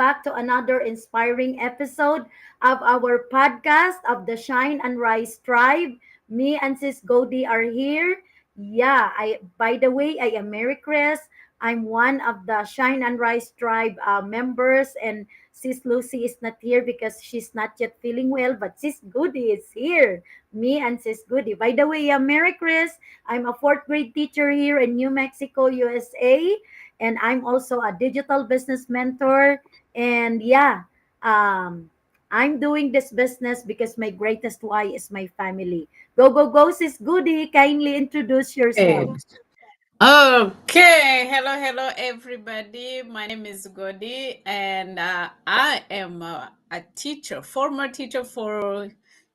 back to another inspiring episode of our podcast of the Shine and Rise Tribe. Me and Sis Godi are here. Yeah, I by the way, I am Mary Chris. I'm one of the Shine and Rise Tribe members, and Sis Lucy is not here because she's not yet feeling well, but Sis Goody is here. Me and Sis Goody. By the way, Mary Chris, I'm a fourth grade teacher here in New Mexico, USA, and I'm also a digital business mentor. And yeah, um, I'm doing this business because my greatest why is my family. Go, go, go, Sis Goody. Kindly introduce yourself. Good. Okay, hello, everybody. My name is Godi, and I am a teacher, former teacher for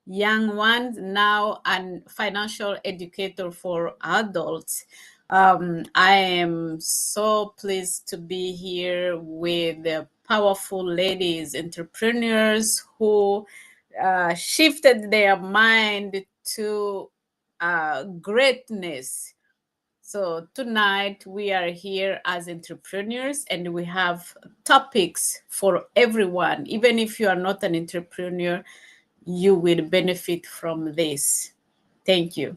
young ones, now an financial educator for adults. I am so pleased to be here with the powerful ladies, entrepreneurs who shifted their mind to greatness. So tonight we are here as entrepreneurs and we have topics for everyone. Even if you are not an entrepreneur, you will benefit from this. Thank you.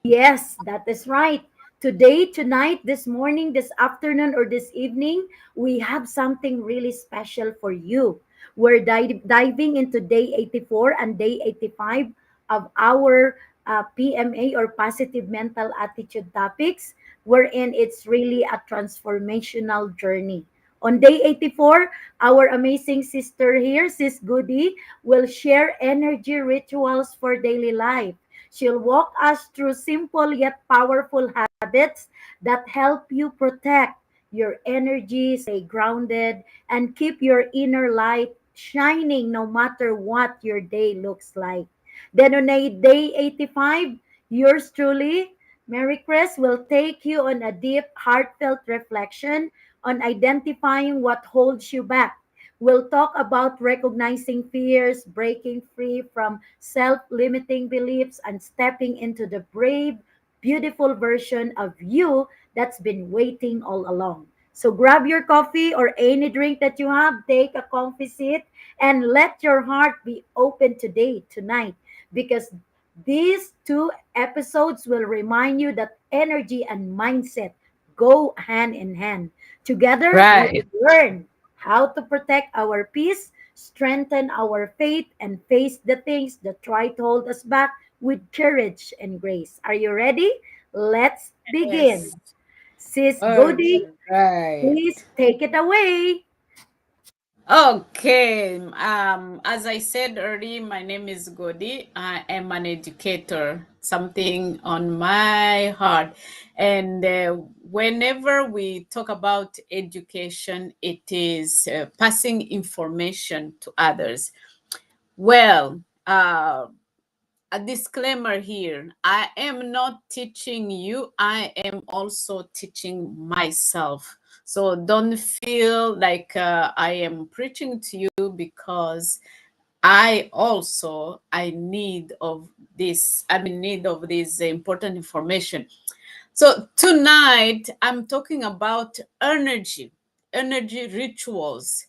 Yes, that is right. Today, tonight, this morning, this afternoon, or this evening, we have something really special for you. We're diving into day 84 and day 85 of our PMA or positive mental attitude topics, wherein it's really a transformational journey. On day 84, our amazing sister here, Sis Goody, will share energy rituals for daily life. She'll walk us through simple yet powerful habits that help you protect your energy, stay grounded, and keep your inner light shining no matter what your day looks like. Then on day 85, yours truly, Mary Chris, will take you on a deep, heartfelt reflection on identifying what holds you back. We'll talk about recognizing fears, breaking free from self limiting beliefs, and stepping into the brave, beautiful version of you that's been waiting all along. So grab your coffee or any drink that you have, take a comfy seat, and let your heart be open today, tonight, because these two episodes will remind you that energy and mindset go hand in hand. Together, we Right. will learn how to protect our peace, strengthen our faith, and face the things that try to hold us back with courage and grace. Are you ready? Let's begin. Yes. Sis All Goody, right. please take it away. Okay. As I said earlier, my name is Godi. I am an educator, something on my heart. And whenever we talk about education, it is passing information to others. Well, a disclaimer here, I am not teaching you, I am also teaching myself. So don't feel like I am preaching to you, because I need of this, I'm in need of this important information. So tonight I'm talking about energy rituals.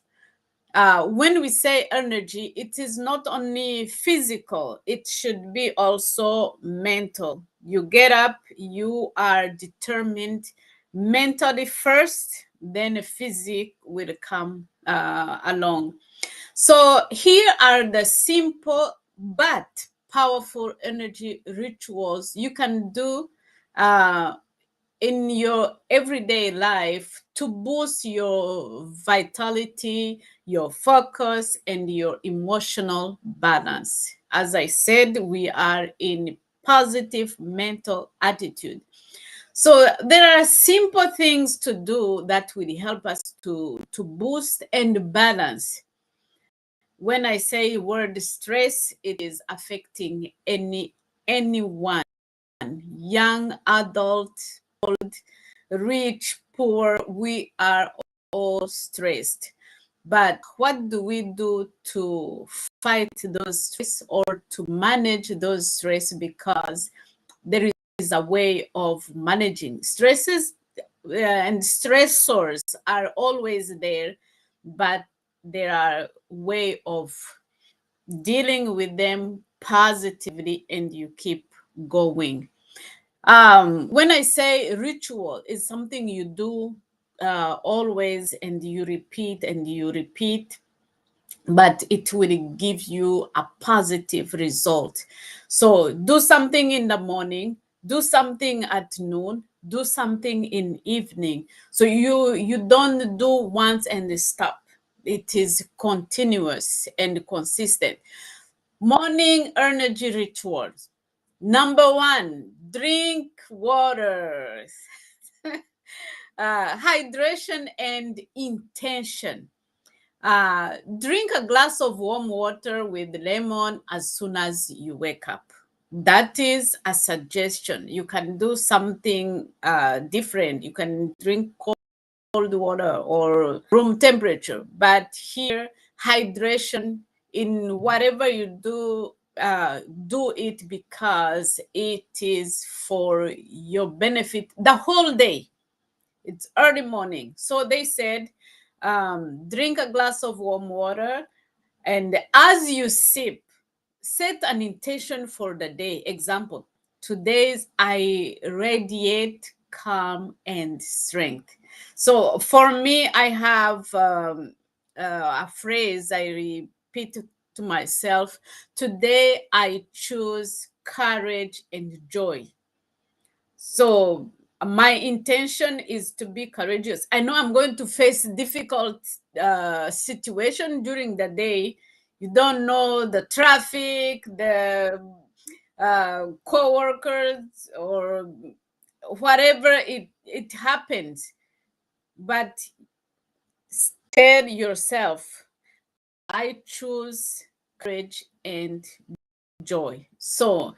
When we say energy, it is not only physical, it should be also mental. You get up, you are determined mentally first, then the physic will come along. So here are the simple but powerful energy rituals you can do uh, in your everyday life to boost your vitality, your focus, and your emotional balance. As I said, we are in positive mental attitude. So there are simple things to do that will help us to boost and balance. When I say word stress, it is affecting anyone, young, adult, rich, poor, we are all stressed. But what do we do to fight those stress or to manage those stress? Because there is a way of managing stresses, and stressors are always there, but there are way of dealing with them positively, and you keep going. When I say ritual, it's something you do always, and you repeat and you repeat, but it will give you a positive result. So do something in the morning, do something at noon, do something in evening. So you don't do once and stop. It is continuous and consistent. Morning energy rituals. Number one, drink water. Hydration and intention. Drink a glass of warm water with lemon as soon as you wake up. That is a suggestion. You can do something different. You can drink cold water or room temperature, but here, hydration in whatever you do it because it is for your benefit the whole day. It's early morning. So they said, drink a glass of warm water, and as you sip, set an intention for the day. Example, today's I radiate calm and strength. So for me, I have a phrase I repeat to myself: today I choose courage and joy. So my intention is to be courageous. I know I'm going to face difficult situation during the day. You don't know the traffic, the co-workers, or whatever it happens. But tell yourself, I choose courage and joy. So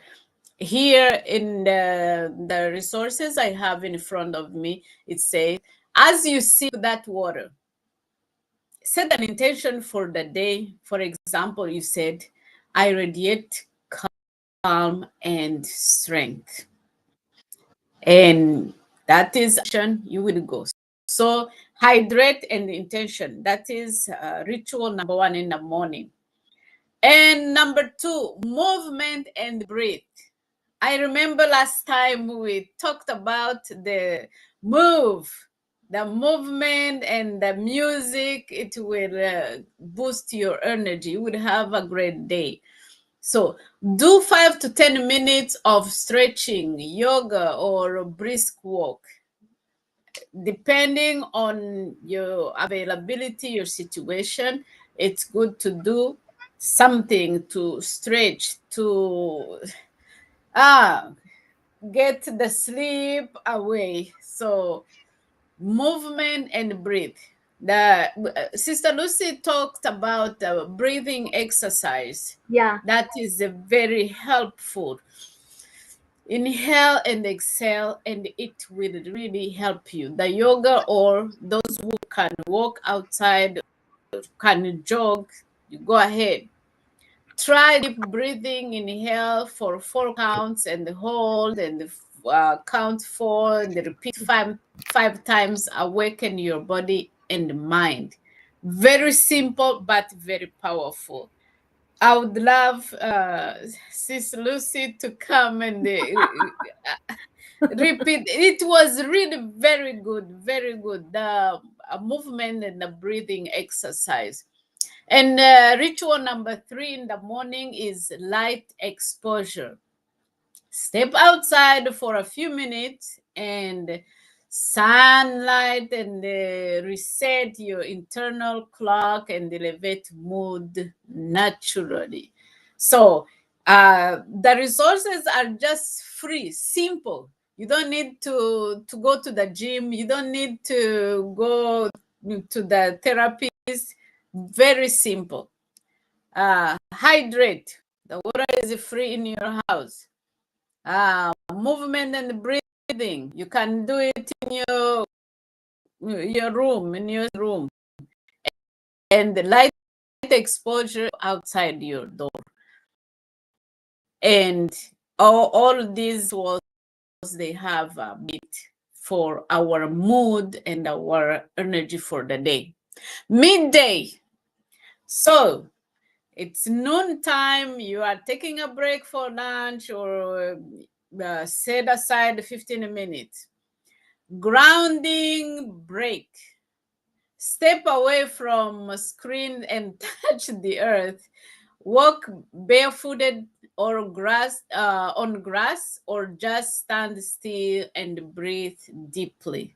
here in the resources I have in front of me, it says, as you sip that water, set an intention for the day. For example, you said, I radiate calm and strength. And that is action you will go. So hydrate and intention. That is ritual number one in the morning. And number two, movement and breathe. I remember last time we talked about move, the movement and the music. It will boost your energy. You would have a great day. So do 5 to 10 minutes of stretching, yoga, or a brisk walk, depending on your availability, your situation. It's good to do something to stretch, to ah get the sleep away. So movement and breathe. The Sister Lucy talked about the breathing exercise. Yeah. That is very helpful. Inhale and exhale, and it will really help you. The yoga, or those who can walk outside, can jog, you go ahead. Try deep breathing. Inhale for 4 counts and hold, and count 4 and repeat five times. Awaken your body and mind. Very simple but very powerful. I would love Sis Lucy to come and repeat. It was really very good, very good. The movement and the breathing exercise. And ritual number 3 in the morning is light exposure. Step outside for a few minutes, and sunlight and reset your internal clock and elevate mood naturally. So the resources are just free, simple. You don't need to go to the gym. You don't need to go to the therapist. Very simple. Hydrate. The water is free in your house. Movement and breathing. You can do it in your room, in your room. And the light exposure outside your door. And all these walls, they have a bit for our mood and our energy for the day. Midday. So it's noon time, you are taking a break for lunch, or set aside 15 minutes. Grounding break. Step away from a screen and touch the earth. Walk barefooted or grass on grass, or just stand still and breathe deeply.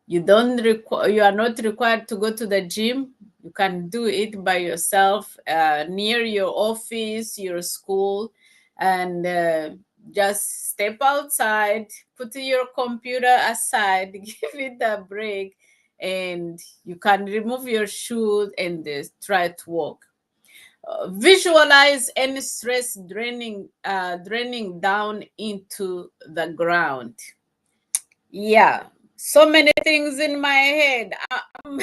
You are not required to go to the gym. You can do it by yourself, near your office, your school, and just step outside, put your computer aside, give it a break, and you can remove your shoes and try to walk. Visualize any stress draining down into the ground. Yeah, so many things in my head. I'm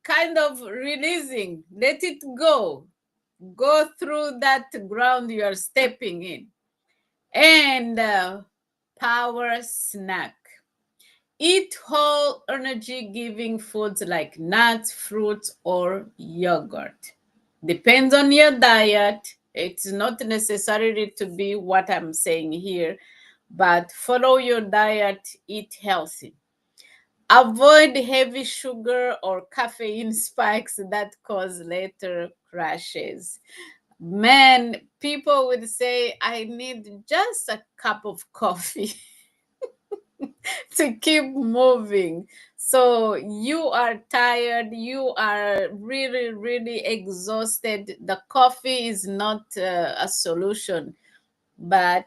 kind of releasing. Let it go. Go through that ground you are stepping in. And power snack. Eat whole energy giving foods like nuts, fruits, or yogurt. Depends on your diet. It's not necessarily to be what I'm saying here, but follow your diet, eat healthy. Avoid heavy sugar or caffeine spikes that cause later crashes. Man, people would say, I need just a cup of coffee to keep moving. So you are tired, you are really, really exhausted. The coffee is not a solution, but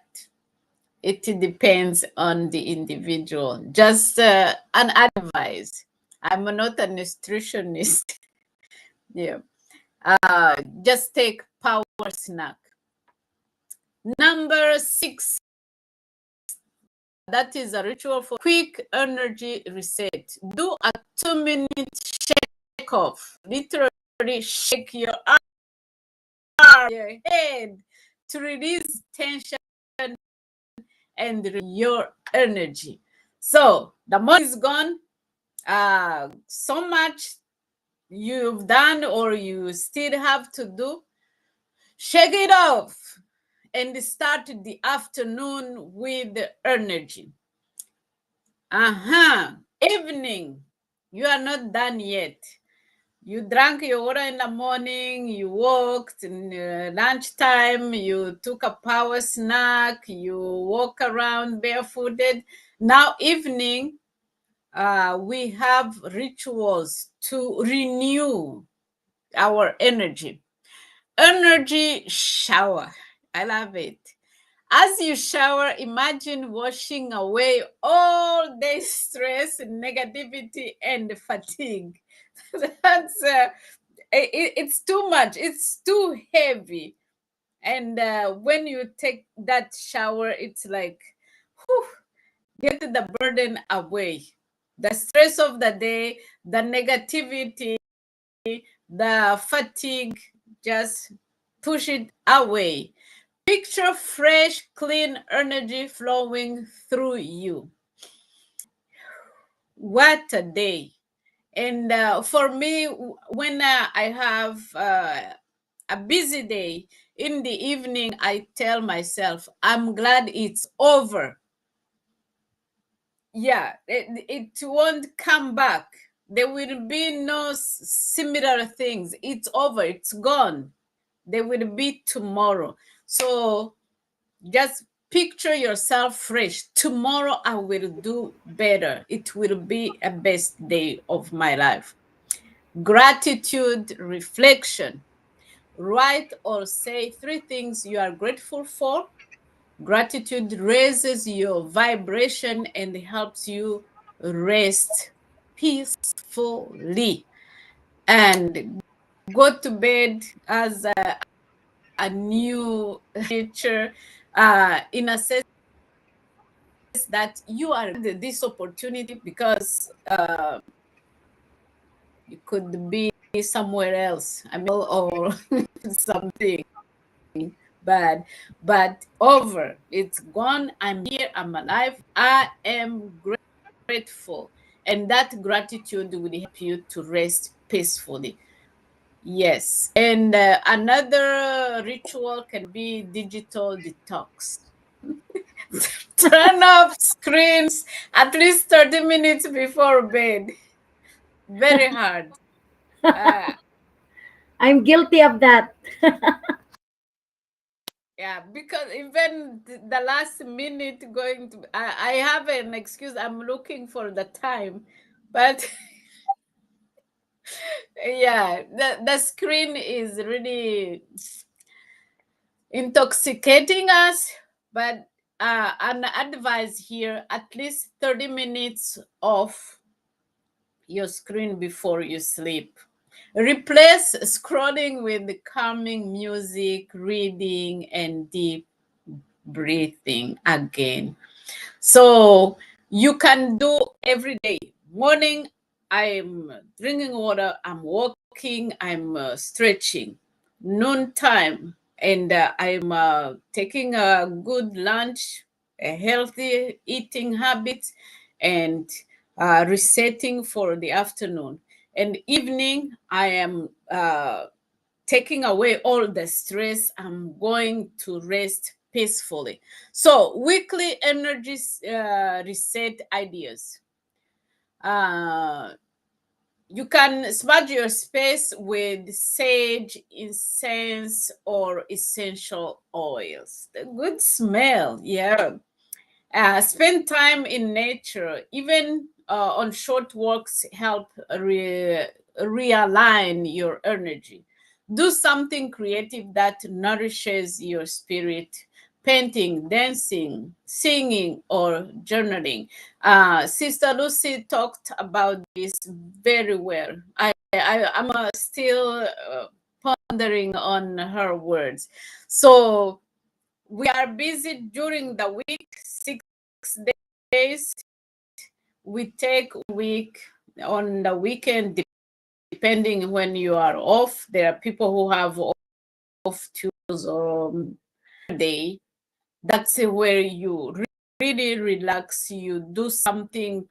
it depends on the individual. Just an advice. I'm not a nutritionist. Yeah. Just take power snack. Number 6, that is a ritual for quick energy reset. Do a 2-minute shake off. Literally shake your arm, your head, to release tension and your energy. So the money is gone. So much you've done or you still have to do. Shake it off and start the afternoon with energy. Evening, you are not done yet. You drank your water in the morning, you walked in lunchtime, you took a power snack, you walk around barefooted. Now, evening, we have rituals to renew our energy. Energy shower. I love it. As you shower, imagine washing away all the stress, negativity, and fatigue. That's it's too much. It's too heavy. And when you take that shower, it's like, whew, get the burden away. The stress of the day, the negativity, the fatigue, just push it away. Picture fresh, clean energy flowing through you. What a day. And for me, when I have a busy day in the evening, I tell myself, I'm glad it's over. Yeah, it won't come back. There will be no similar things. It's over, it's gone. There will be tomorrow. So just picture yourself fresh. Tomorrow I will do better. It will be a best day of my life. Gratitude reflection. Write or say 3 things you are grateful for. Gratitude raises your vibration and helps you rest peacefully. And go to bed as a new nature, in a sense that you are this opportunity, because you could be somewhere else, I mean, or something bad, but over, it's gone. I'm here, I'm alive, I am grateful. And that gratitude will help you to rest peacefully. Yes. And another ritual can be digital detox. Turn off screens at least 30 minutes before bed. Very hard. Uh, I'm guilty of that. yeah, because even the last minute going to, I have an excuse. I'm looking for the time, but yeah, the screen is really intoxicating us. But an advice here: at least 30 minutes off your screen before you sleep. Replace scrolling with calming music, reading, and deep breathing again. So you can do every day. Morning, I'm drinking water, I'm walking, I'm stretching. Noontime, and I'm taking a good lunch, a healthy eating habit, and resetting for the afternoon. And evening, I am taking away all the stress. I'm going to rest peacefully. So, weekly energy reset ideas. Uh, you can smudge your space with sage, incense, or essential oils. The good smell, yeah. Spend time in nature. Even on short walks help realign your energy. Do something creative that nourishes your spirit. Painting, dancing, singing, or journaling. Sister Lucy talked about this very well. I'm still pondering on her words. So we are busy during the week, 6 days. We take week on the weekend, depending when you are off. There are people who have off Tuesdays or day. That's where you really relax. You do something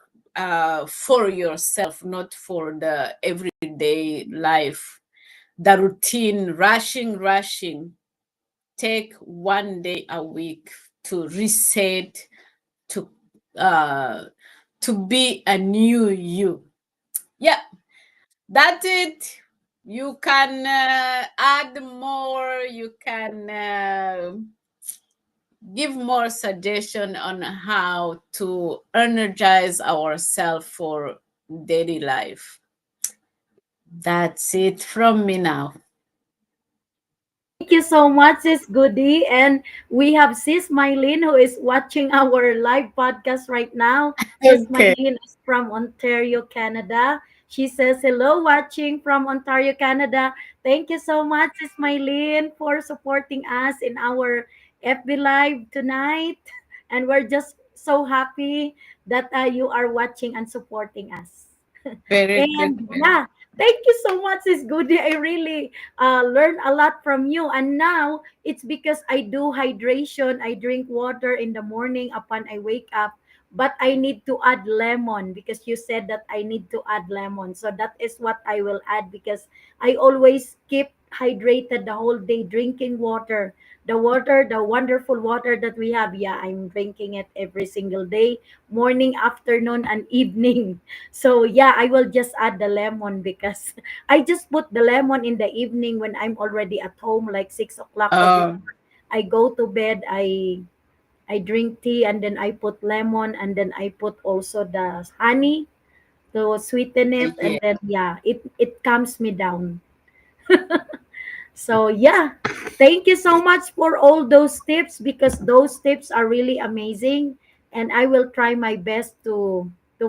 for yourself, not for the everyday life, the routine, rushing. Take one day a week to reset, to uh to be a new you. Yeah, that's it. You can add more. You can give more suggestion on how to energize ourselves for daily life. That's it from me now. Thank you so much, Sis Goody. And we have Sis Mylene who is watching our live podcast right now. Sis Okay. Mylene is from Ontario, Canada. She says, hello, watching from Ontario, Canada. Thank you so much, Sis Mylene, for supporting us in our FB Live tonight. And we're just so happy that you are watching and supporting us. Very good. And yeah, thank you so much, Sis Goody. I really learned a lot from you. And now it's because I do hydration. I drink water in the morning upon I wake up. But I need to add lemon because you said that I need to add lemon. So that is what I will add because I always keep hydrated the whole day drinking water. The water, the wonderful water that we have. Yeah, I'm drinking it every single day, morning, afternoon, and evening. So yeah, I will just add the lemon because I just put the lemon in the evening when I'm already at home, like 6 o'clock or before Um, I go to bed. I drink tea and then I put lemon and then I put also the honey to sweeten it and yeah. then yeah, it calms me down. So yeah, thank you so much for all those tips because those tips are really amazing and I will try my best to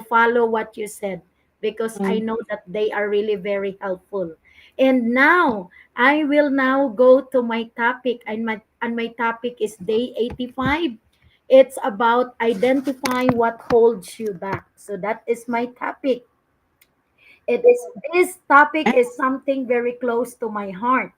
follow what you said because I Mm. know that they are really very helpful. And now I will now go to my topic and my topic is day 85. It's about identifying what holds you back. So that is my topic. It is this topic is something very close to my heart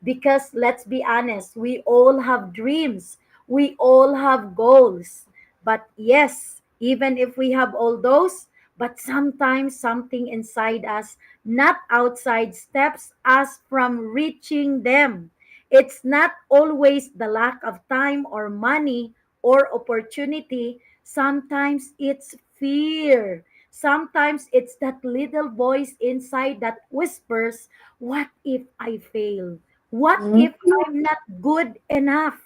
because let's be honest, we all have dreams, we all have goals. But yes, even if we have all those, but sometimes something inside us, not outside, stops us from reaching them. It's not always the lack of time or money or opportunity. Sometimes it's fear. Sometimes it's that little voice inside that whispers, what if I fail? What if Mhm. I'm not good enough?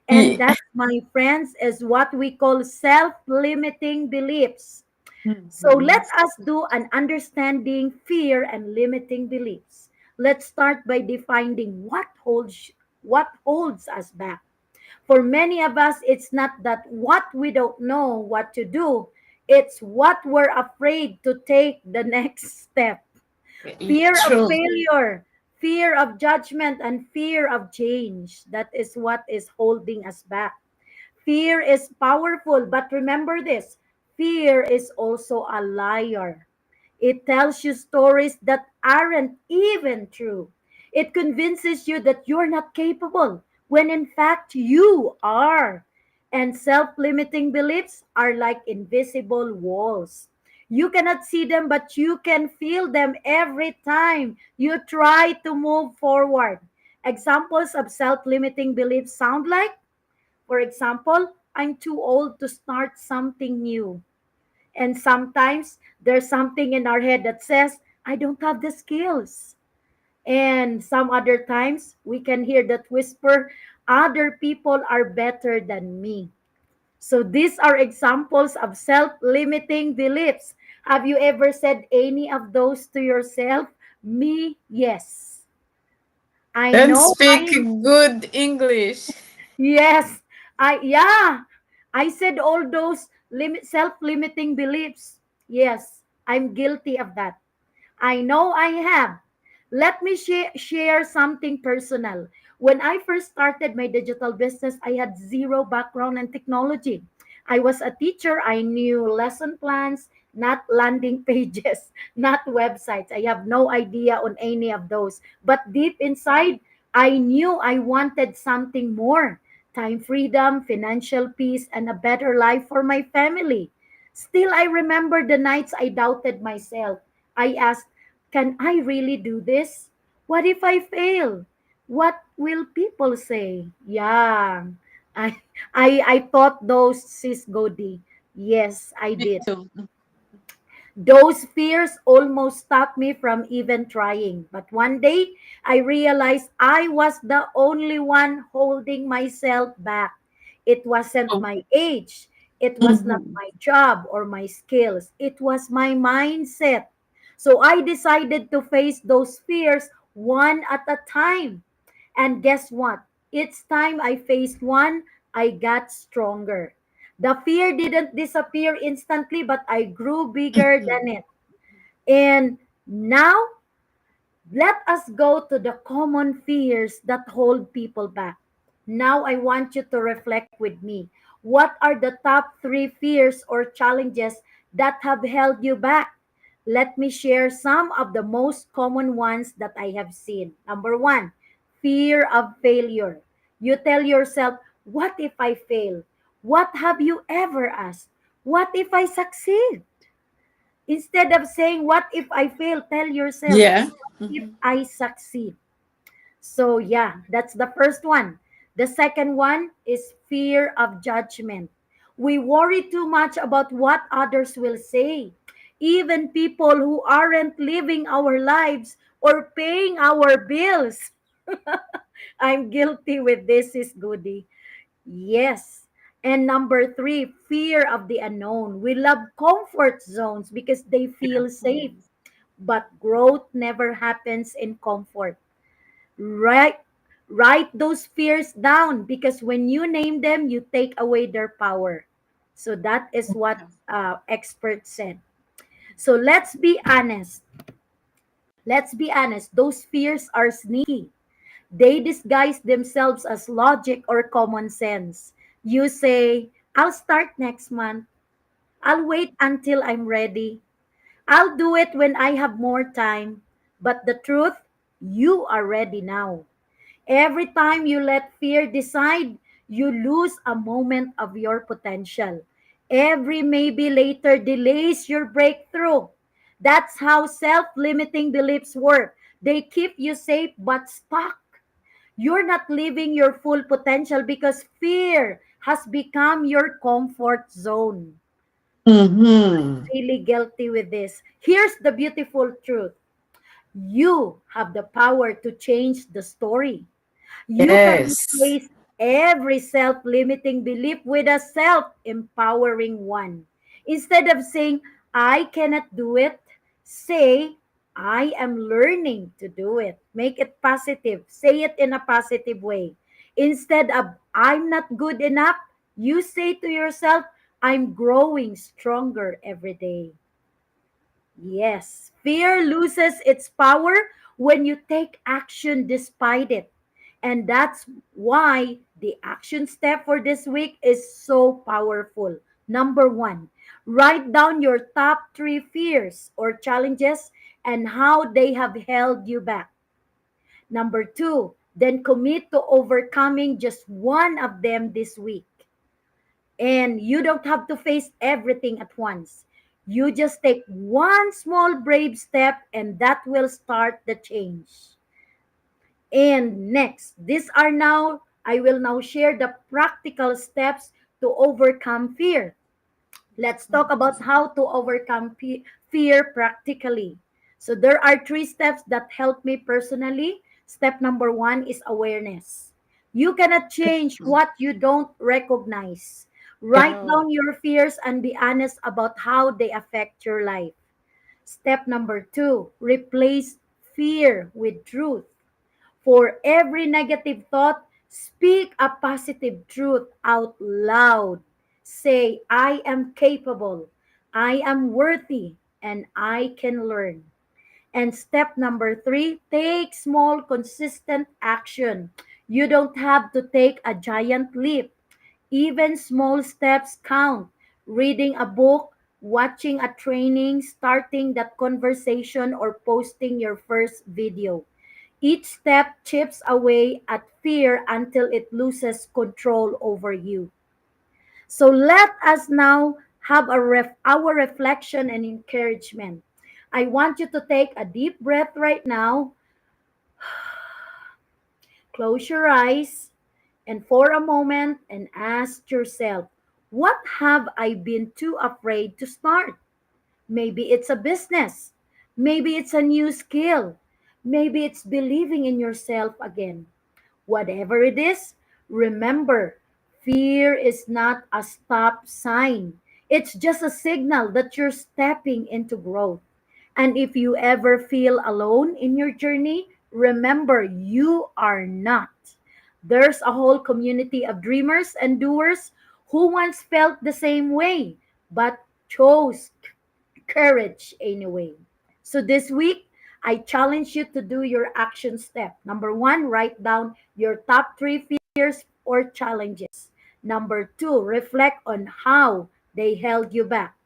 And Yeah. that, my friends, is what we call self limiting beliefs. So let Mhm. us do an understanding fear and limiting beliefs. Let's start by defining what holds us back. For many of us, it's not that what we don't know what to do, it's what we're afraid to take the next step. Fear of True. failure, fear of judgment, and fear of change. That is what is holding us back. Fear is powerful, but remember this, fear is also a liar. It tells you stories that aren't even true. It convinces you that you're not capable when in fact you are. And self limiting beliefs are like invisible walls. You cannot see them, but you can feel them every time you try to move forward. Examples of self limiting beliefs sound like, for example, I'm too old to start something new. And sometimes there's something in our head that says, I don't have the skills. And some other times we can hear that whisper, other people are better than me. So these are examples of self limiting beliefs. Have you ever said any of those to yourself? Me, yes. I Don't know speak I good English. Yes, I said all those self-limiting beliefs. Yes, I'm guilty of that. I know I have. Let me share something personal. When I first started my digital business, I had zero background in technology. I was a teacher. I knew lesson plans, not landing pages, not websites. I have no idea on any of those. But deep inside, I knew I wanted something more: time freedom, financial peace, and a better life for my family. Still, I remember the nights I doubted myself. I asked, can I really do this? What if I fail? What will people say? Yeah. I I thought those, sis Godi. Yes, I Me did. too. Those fears almost stopped me from even trying. But one day, I realized I was the only one holding myself back. It wasn't Oh. my age, it was not Mhm. my job or my skills, it was my mindset. So I decided to face those fears one at a time. And guess what? Each time I faced one, I got stronger. The fear didn't disappear instantly, but I grew bigger Mhm. than it. And now, let us go to the common fears that hold people back. Now, I want you to reflect with me. What are the top three fears or challenges that have held you back? Let me share some of the most common ones that I have seen. Number one, fear of failure. You tell yourself, what if I fail? What have you ever asked? What if I succeed? Instead of saying, what if I fail? Tell yourself, Yeah. what if Mhm. I succeed? So, yeah, that's the first one. The second one is fear of judgment. We worry too much about what others will say. Even people who aren't living our lives or paying our bills. I'm guilty with this, is Goody. Yes. And number three, fear of the unknown. We love comfort zones because they Yeah. feel safe, but growth never happens in comfort. Write, write those fears down, because when you name them, you take away their power. So that is what experts said. So let's be honest. Let's be honest. Those fears are sneaky. They disguise themselves as logic or common sense. You say, I'll start next month. I'll wait until I'm ready. I'll do it when I have more time. But the truth, you are ready now. Every time you let fear decide, you lose a moment of your potential. Every maybe later delays your breakthrough. That's how self limiting beliefs work. They keep you safe but stuck. You're not living your full potential because fear has become your comfort zone. Mm-hmm. Really guilty with this. Here's the beautiful truth: you have the power to change the story. You can Yes. replace every self limiting belief with a self empowering one. Instead of saying, I cannot do it, say, I am learning to do it. Make it positive. Say it in a positive way. Instead of, I'm not good enough, you say to yourself, I'm growing stronger every day. Yes, fear loses its power when you take action despite it. And that's why the action step for this week is so powerful. Number one, write down your top three fears or challenges and how they have held you back. Number two, then commit to overcoming just one of them this week. And you don't have to face everything at once. You just take one small brave step and that will start the change. And next, these are now, I will now share the practical steps to overcome fear. Let's talk about how to overcome fear practically. So there are three steps that help me personally. Step number one is awareness. You cannot change what you don't recognize. Write Oh, down your fears and be honest about how they affect your life. Step number two, replace fear with truth. For every negative thought, speak a positive truth out loud. Say, I am capable, I am worthy, and I can learn. And step number three, take small, consistent action. You don't have to take a giant leap. Even small steps count. Reading a book, watching a training, starting that conversation, or posting your first video. Each step chips away at fear until it loses control over you. So let us now have our reflection and encouragement. I want you to take a deep breath right now, close your eyes, and for a moment and ask yourself, what have I been too afraid to start? Maybe it's a business. Maybe it's a new skill. Maybe it's believing in yourself again. Whatever it is, remember, fear is not a stop sign. It's just a signal that you're stepping into growth. And if you ever feel alone in your journey, remember you are not. There's a whole community of dreamers and doers who once felt the same way, but chose courage anyway. So this week, I challenge you to do your action step. Number one, write down your top three fears or challenges. Number two, reflect on how they held you back.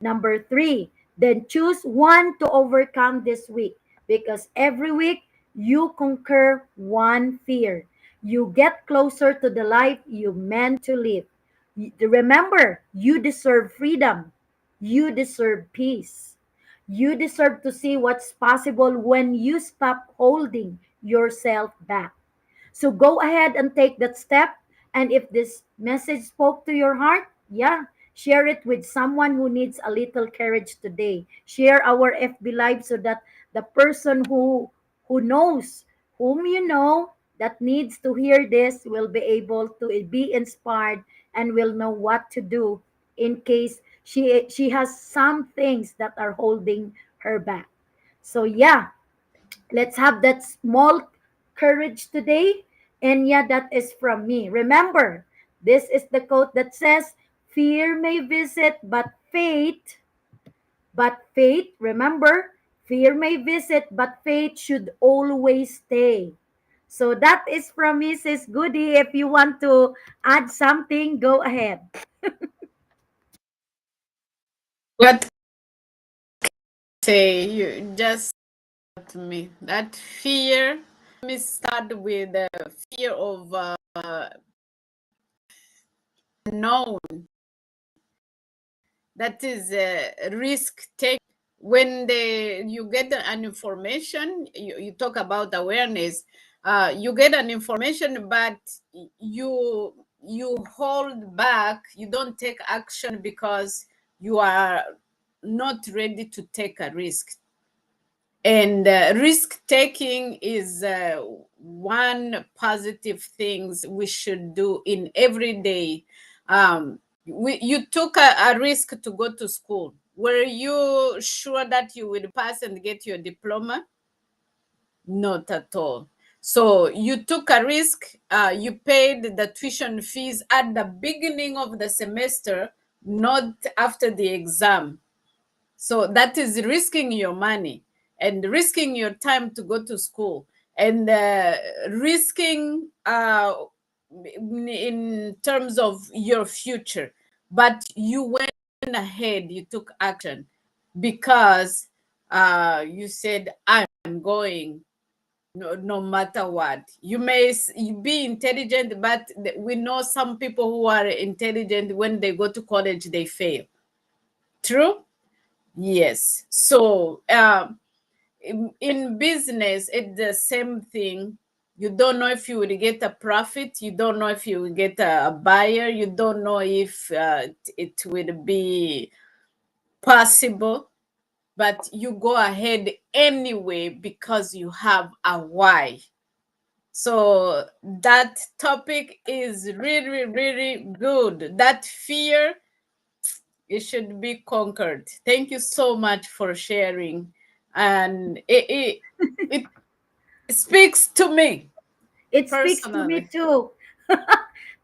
Number three, then choose one to overcome this week because every week you conquer one fear. You get closer to the life you meant to live. Remember, you deserve freedom. You deserve peace. You deserve to see what's possible when you stop holding yourself back. So go ahead and take that step. And if this message spoke to your heart, yeah, share it with someone who needs a little courage today. Share our FB Live so that the person who knows, whom you know, that needs to hear this will be able to be inspired and will know what to do in case she has some things that are holding her back. So yeah, let's have that small courage today. And yeah, that is from me. Remember, this is the quote that says, fear may visit, remember, fear may visit, but faith should always stay. So that is from Mrs. Goody. If you want to add something, go ahead. what say you just to me that fear. Let me start with the fear of unknown. That is risk take. When you get an information, you talk about awareness. You get an information, but you hold back. You don't take action because you are not ready to take a risk. And risk taking is one positive things we should do in every day. You took a risk to go to school. Were you sure that you will pass and get your diploma? Not at all. So you took a risk. You paid the tuition fees at the beginning of the semester, not after the exam. So that is risking your money and risking your time to go to school, and risking in terms of your future. But you went ahead, you took action because you said, I'm going. No matter what, you may be intelligent, but we know some people who are intelligent, when they go to college they fail. True. Yes. So in business, it's the same thing. You don't know if you will get a profit. You don't know if you will get a buyer. You don't know if it will be possible. But you go ahead anyway because you have a why. So that topic is really, really good. That fear, it should be conquered. Thank you so much for sharing. And it speaks to me It speaks to me personally. too.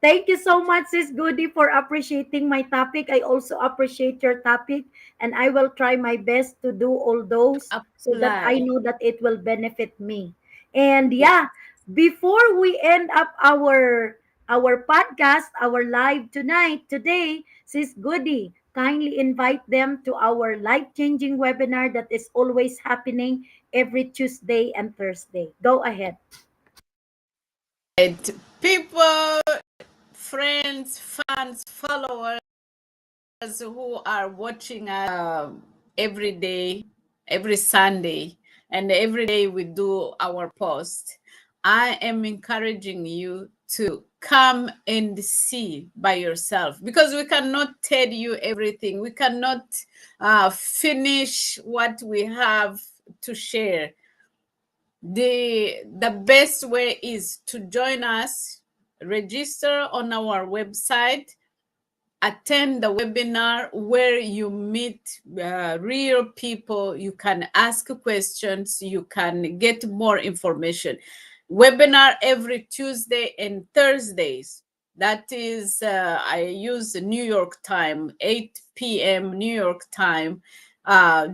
Thank you so much, Sis Goody, for appreciating my topic. I also appreciate your topic, and I will try my best to do all those so that I Apply. know that it will benefit me. And Yeah. yeah, before we end up our podcast, our live tonight, today, Sis Goody, kindly invite them to our life-changing webinar that is always happening every Tuesday and Thursday. Go ahead. Right. People, friends, fans, followers who are watching every day, every Sunday, and every day we do our post, I am encouraging you to come and see by yourself, because we cannot tell you everything. We cannot finish what we have to share. The best way is to join us, register on our website, attend the webinar where you meet real people. You can ask questions, you can get more information. Webinar every Tuesday and Thursdays. That is, I use New York time, 8 p.m. New York time.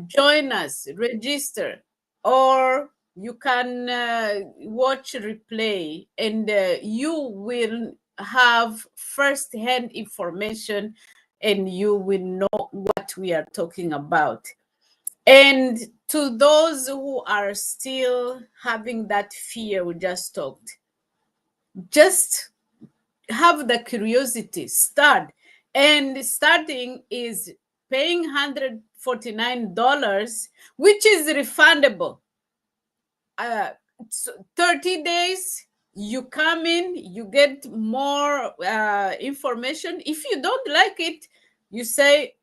Join us, register, or you can watch replay, and you will have first-hand information, and you will know what we are talking about. And to those who are still having that fear we just talked, just have the curiosity, start. And starting is paying $149, which is refundable. uh, 30 days, you come in, you get more information. If you don't like it, you say,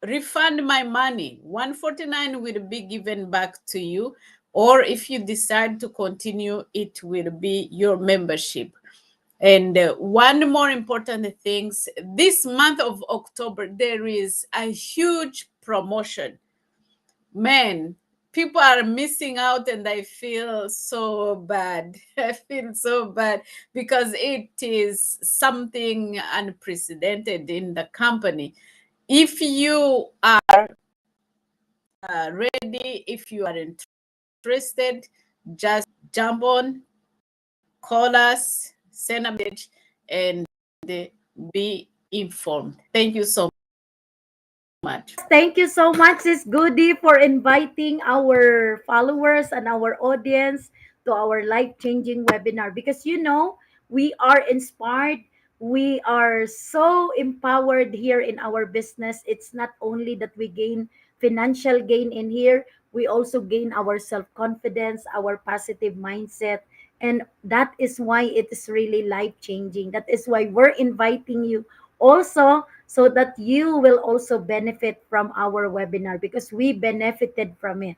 refund my money. 149 will be given back to you, or if you decide to continue, it will be your membership. And one more important things, this month of October there is a huge promotion. Man, people are missing out, and I feel so bad. I feel so bad because it is something unprecedented in the company. If you are ready, if you are interested, just jump on, call us, send a message, and be informed. Thank you so much. Thank you so much, Sis Goody, for inviting our followers and our audience to our life changing webinar, because we are inspired we are so empowered here in our business. It's not only that we gain financial gain in here, we also gain our self-confidence, our positive mindset. And that is why it is really life changing. That is why we're inviting you also, so that you will also benefit from our webinar, because we benefited from it.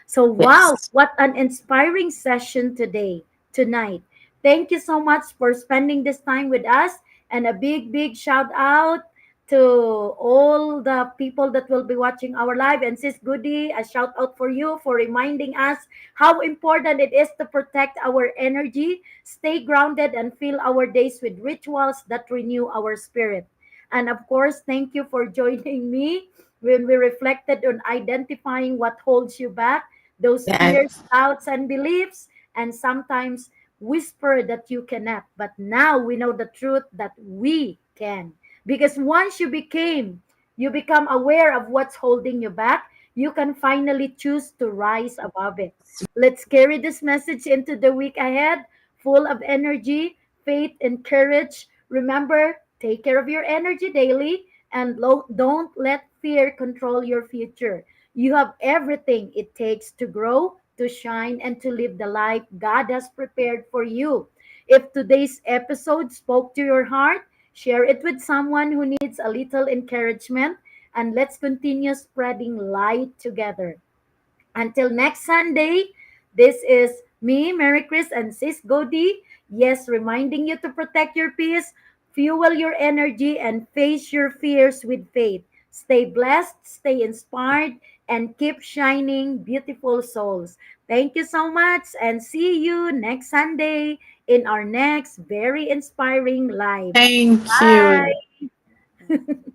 So, wow, Yes. what an inspiring session today, tonight. Thank you so much for spending this time with us. And a big, big shout out to all the people that will be watching our live. And Sis Goody, a shout out for you for reminding us how important it is to protect our energy, stay grounded, and fill our days with rituals that renew our spirit. And of course, thank you for joining me when we reflected on identifying what holds you back, those fears, Yes. doubts, and beliefs, and sometimes whisper that you cannot. But now we know the truth that we can. Because once you become aware of what's holding you back, you can finally choose to rise above it. Let's carry this message into the week ahead, full of energy, faith, and courage. Remember, take care of your energy daily, and don't let fear control your future. You have everything it takes to grow, to shine, and to live the life God has prepared for you. If today's episode spoke to your heart, share it with someone who needs a little encouragement, and let's continue spreading light together. Until next Sunday, this is me, Mary Chris, and Sis Godi. Yes, reminding you to protect your peace, fuel your energy, and face your fears with faith. Stay blessed, stay inspired, and keep shining, beautiful souls. Thank you so much, and see you next Sunday in our next very inspiring live. Thank you. Bye.